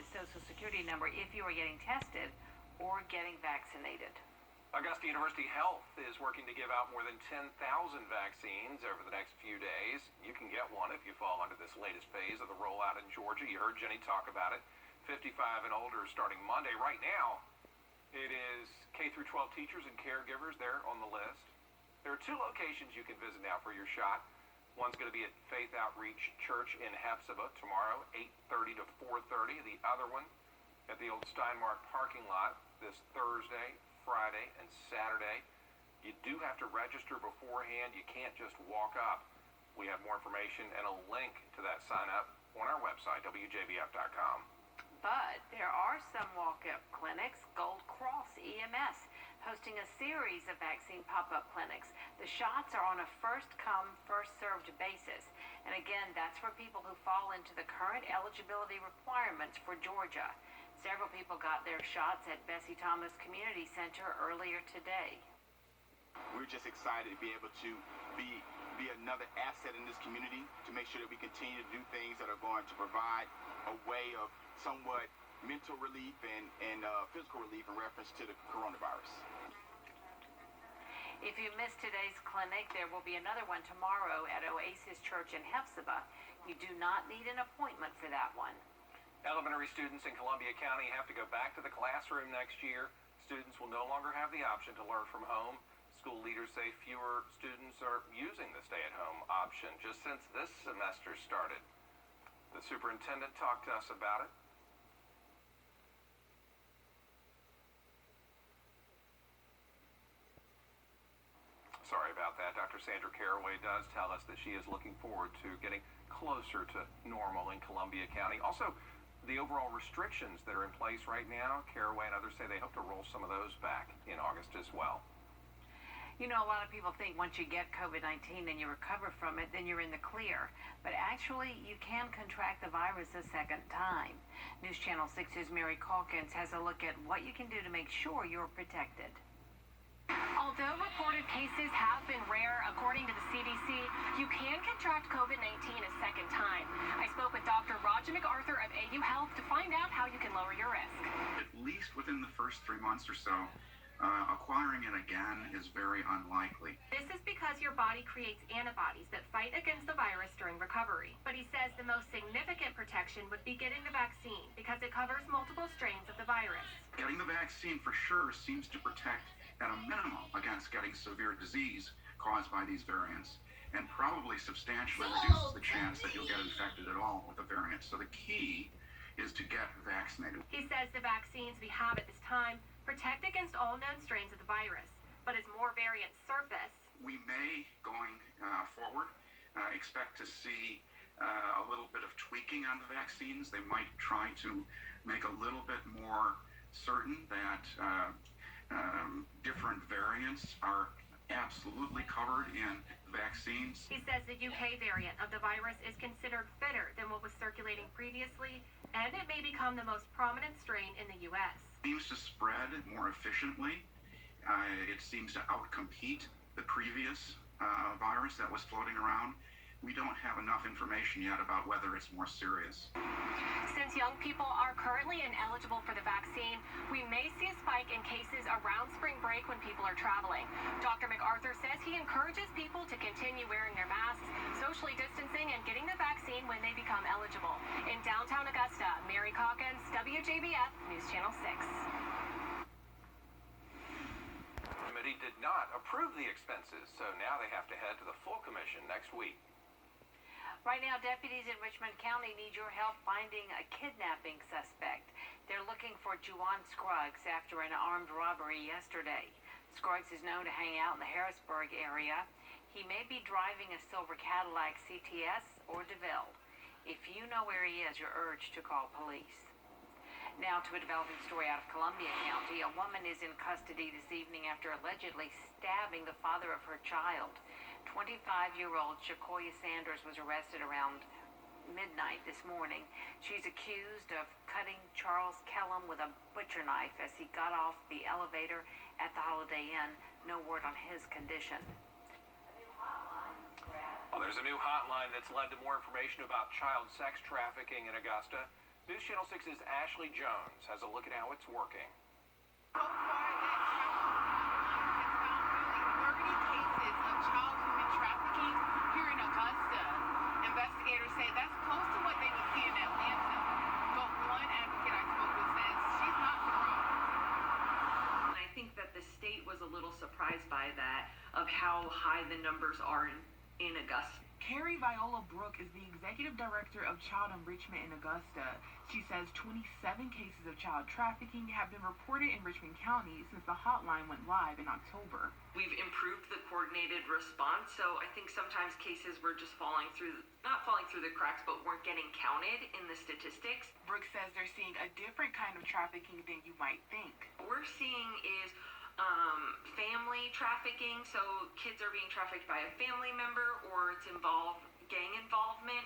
Social Security number if you are getting tested or getting vaccinated. Augusta University Health is working to give out more than 10,000 vaccines over the next few days. You can get one if you fall under this latest phase of the rollout in Georgia. You heard Jenny talk about it. 55 and older starting Monday. Right now, it is K through 12 teachers and caregivers. They're on the list. There are 2 locations you can visit now for your shot. One's going to be at Faith Outreach Church in Hephzibah tomorrow, 8:30 to 4:30. The other one at the old Steinmark parking lot this Thursday, Friday, and Saturday. You do have to register beforehand. You can't just walk up. We have more information and a link to that sign up on our website, Wjbf.com. But there are some walk-up clinics. Gold Cross EMS hosting a series of vaccine pop-up clinics. The shots are on a first-come, first-served basis. And again, that's for people who fall into the current eligibility requirements for Georgia. Several people got their shots at Bessie Thomas Community Center earlier today. We're just excited to be able to be another asset in this community, to make sure that we continue to do things that are going to provide a way of somewhat mental relief and physical relief in reference to the coronavirus. If you missed today's clinic, there will be another one tomorrow at Oasis Church in Hephzibah. You do not need an appointment for that one. Elementary students in Columbia County have to go back to the classroom next year. Students will no longer have the option to learn from home. School leaders say fewer students are using the stay-at-home option just since this semester started. The superintendent talked to us about it. Sorry about that. Dr. Sandra Caraway does tell us that she is looking forward to getting closer to normal in Columbia County. Also, the overall restrictions that are in place right now, Caraway and others say they hope to roll some of those back in August as well. You know, a lot of people think once you get COVID-19 and you recover from it, then you're in the clear. But actually, you can contract the virus a second time. News Channel 6's Mary Calkins has a look at what you can do to make sure you're protected. Although reported cases have been rare, according to the CDC, you can contract COVID-19 a second time. I spoke with Dr. Roger MacArthur of Wjbf to find out how you can lower your risk. At least within the first 3 months or so, acquiring it again is very unlikely. This is because your body creates antibodies that fight against the virus during recovery. But he says the most significant protection would be getting the vaccine because it covers multiple strains of the virus. Getting the vaccine for sure seems to protect at a minimum against getting severe disease caused by these variants, and probably substantially reduces the chance that you'll get infected at all with the variant. So the key is to get vaccinated. He says the vaccines we have at this time protect against all known strains of the virus, but as more variants surface, we may, going forward, expect to see a little bit of tweaking on the vaccines. They might try to make a little bit more certain that different variants are absolutely covered in vaccines. He says the UK variant of the virus is considered fitter than what was circulating previously, and it may become the most prominent strain in the U.S. It seems to spread more efficiently. It seems to outcompete the previous virus that was floating around. We don't have enough information yet about whether it's more serious. Since young people are currently ineligible for the vaccine, we may see a spike in cases around spring break when people are traveling. Dr. MacArthur says he encourages people to continue wearing their masks, socially distancing, and getting the vaccine when they become eligible. In downtown Augusta, Mary Calkins, Wjbf, News Channel 6. Committee did not approve the expenses, so now they have to head to the full commission next week. Right now, deputies in Richmond County need your help finding a kidnapping suspect. They're looking for Juwan Scruggs after an armed robbery yesterday. Scruggs is known to hang out in the Harrisburg area. He may be driving a silver Cadillac CTS or DeVille. If you know where he is, you're urged to call police. Now to a developing story out of Columbia County. A woman is in custody this evening after allegedly stabbing the father of her child. 25-year-old Shakoya Sanders was arrested around midnight this morning. She's accused of cutting Charles Kellum with a butcher knife as he got off the elevator at the Holiday Inn. No word on his condition. Well, there's a new hotline that's led to more information about child sex trafficking in Augusta. News Channel 6's Ashley Jones has a look at how it's working. So far, that trafficking has found nearly 30 cases of child human trafficking here in Augusta. Investigators say that's close to what they would see in Atlanta. But one advocate I spoke with says she's not surprised. I think that the state was a little surprised by that, of how high the numbers are in Augusta. Carrie Viola Brooke is the executive director of Child Enrichment in Augusta. She says 27 cases of child trafficking have been reported in Richmond County since the hotline went live in October. We've improved the coordinated response, so I think sometimes cases were just not falling through the cracks, but weren't getting counted in the statistics. Brooke says they're seeing a different kind of trafficking than you might think. What we're seeing is family trafficking, so kids are being trafficked by a family member, or it's gang involvement.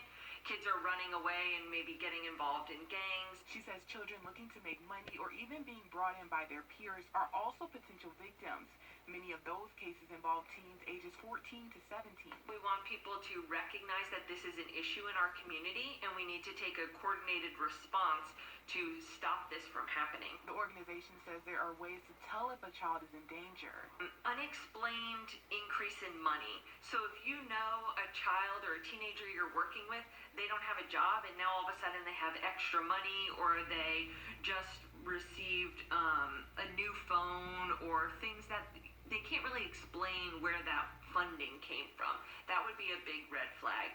Kids are running away and maybe getting involved in gangs. She says children looking to make money or even being brought in by their peers are also potential victims. Many of those cases involve teens ages 14 to 17. We want people to recognize that this is an issue in our community, and we need to take a coordinated response to stop this from happening. The organization says there are ways to tell if a child is in danger. Unexplained increase in money. So if you know a child or a teenager you're working with, they don't have a job, and now all of a sudden they have extra money, or they just received a new phone, or things that they can't really explain where that funding came from, that would be a big red flag.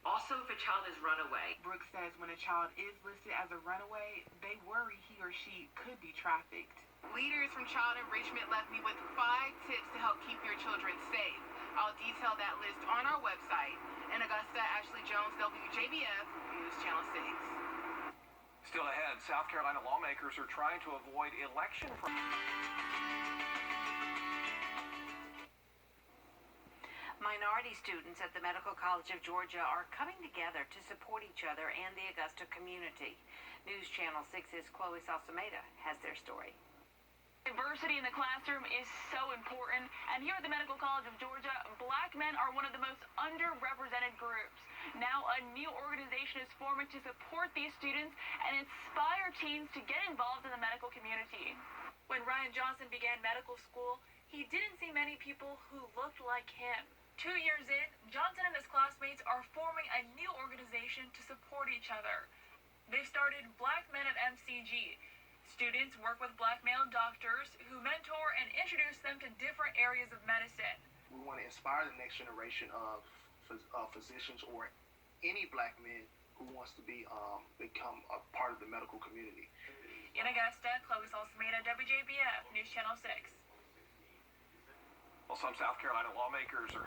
Also, if a child has run away. Brooke says when a child is listed as a runaway, they worry he or she could be trafficked. Leaders from Child Enrichment left me with 5 tips to help keep your children safe. I'll detail that list on our website. In Augusta, Ashley Jones, Wjbf, News Channel 6. Still ahead, South Carolina lawmakers are trying to avoid election fraud. Minority students at the Medical College of Georgia are coming together to support each other and the Augusta community. News Channel 6's Chloe Salsameda has their story. Diversity in the classroom is so important, and here at the Medical College of Georgia, black men are one of the most underrepresented groups. Now a new organization is forming to support these students and inspire teens to get involved in the medical community. When Ryan Johnson began medical school, he didn't see many people who looked like him. 2 years in, Johnson and his classmates are forming a new organization to support each other. They've started Black Men at MCG. Students work with black male doctors who mentor and introduce them to different areas of medicine. We want to inspire the next generation of physicians or any black man who wants to become a part of the medical community. In Augusta, Chloe Salsameda, WJBF, News Channel 6. Well, some South Carolina lawmakers are